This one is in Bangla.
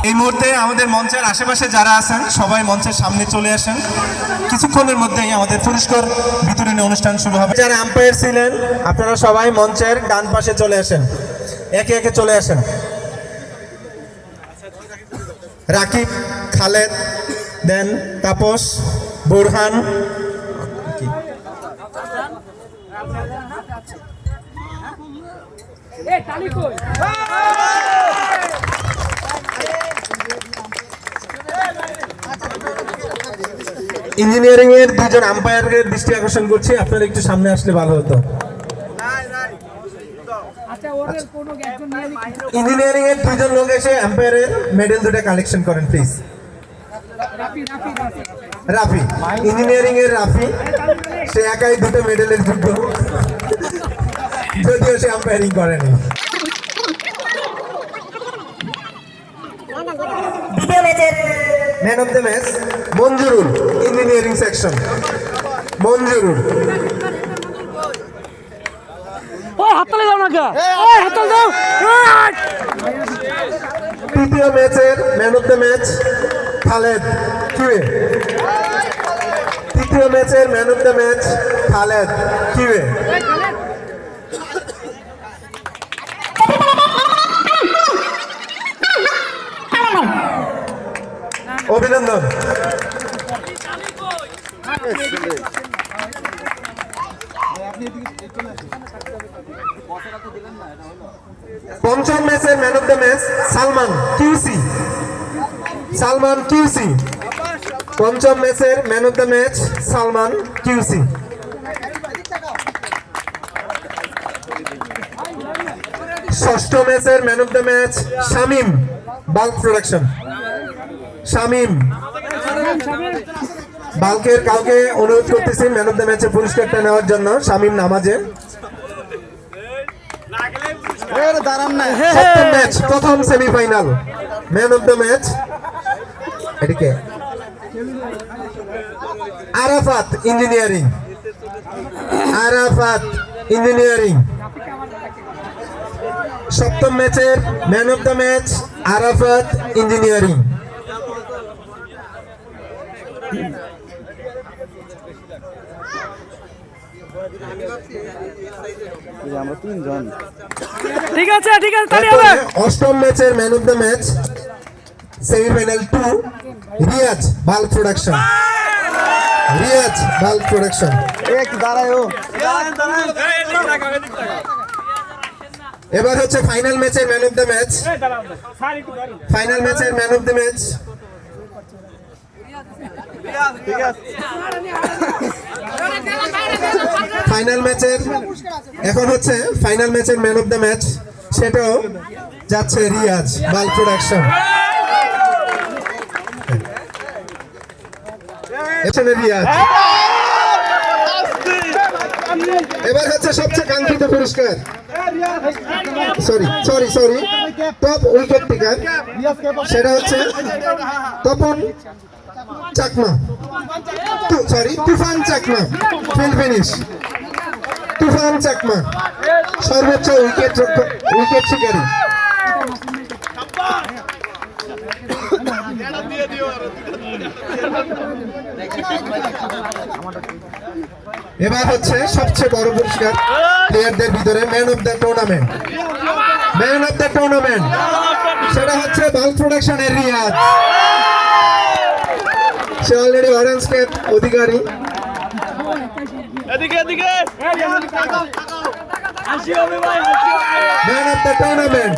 এই মুহূর্তে আমাদের মঞ্চের আশেপাশে যারা আছেন সবাই মঞ্চের সামনে চলে আসেন। কিছুক্ষণের মধ্যেই আমাদের পুরস্কার বিতরণী অনুষ্ঠান শুরু হবে। যারা আম্পায়ার ছিলেন আপনারা সবাই মঞ্চের ডান পাশে চলে আসেন, একে একে চলে আসেন। রাকিব, খালেদ, দেন তাপস, বুরহান, ইঞ্জিনিয়ারিং এর দুজন আম্পায়ারের দৃষ্টি আকর্ষণ করছি, আপনারা একটু সামনে আসলে ভালো হতো। ইঞ্জিনিয়ারিং এর দুজন লোক এসে আম্পায়ারের মেডেল দুটো কালেকশন করেন প্লিজ। রাফি, ইঞ্জিনিয়ারিং এর রাফি, সে একাই দুটো মেডেলের যোগ্য, যদিও সে আম্পায়ারিং করেনি। দ্বিতীয় ম্যাচের man of the match Manjurul, engineering section. Manjurul, তৃতীয় ম্যাচের man of the match Khaled, QA. তৃতীয় ম্যাচের man of the match Khaled, QA. অভিনন্দন। পঞ্চম ম্যাচের man of the match Salman, QC. Salman, QC. পঞ্চম ম্যাচের man of the match Salman, QC. ষষ্ঠ ম্যাচের man of the match Shamim, bulk production. Shamim, বাল্কের কাউকে অনুরোধ করতেছি ম্যান অফ দ্য ম্যাচের পুরস্কারটা নেওয়ার জন্য। শামিম নামাজে। সপ্তম ম্যাচ, প্রথম semifinal, man of the match এদিকে আরাফাত, ইঞ্জিনিয়ারিং। আরাফাত, ইঞ্জিনিয়ারিং। সপ্তম ম্যাচের man of the match Arafat, engineering. ঠিক আছে, ঠিক আছে, তাহলে হবে। অষ্টম ম্যাচের man of the match semifinal 2 Riaz, bulk production. Riaz, bulk production. এবার হচ্ছে ফাইনাল ম্যাচের man of the match. Final ম্যাচের man of the match final ম্যাচের এখন হচ্ছে ফাইনাল ম্যাচের ম্যান অফ দ্য ম্যাচ, সেটাও যাচ্ছে রিয়াজ, বাল্ক প্রোডাকশন। রিয়াজ। এবার হচ্ছে সবচেয়ে কাঙ্ক্ষিত পুরস্কার, সরি টপ উইকেট টেকার, সেটা হচ্ছে তপন চাকমা, তুফান চাকমা, ফিল্ড ফিনিশ। তুফান চাকমা সর্বোচ্চ উইকেট শিকারী। এবার হচ্ছে সবচেয়ে বড় পুরস্কার প্লেয়ারদের ভিতরে man of the tournament. Man of the tournament সেটা হচ্ছে বাল্ক প্রোডাকশনের রিয়াজ। সে অলরেডি অরেঞ্জ ক্যাপ অধিকারী। Man of the tournament.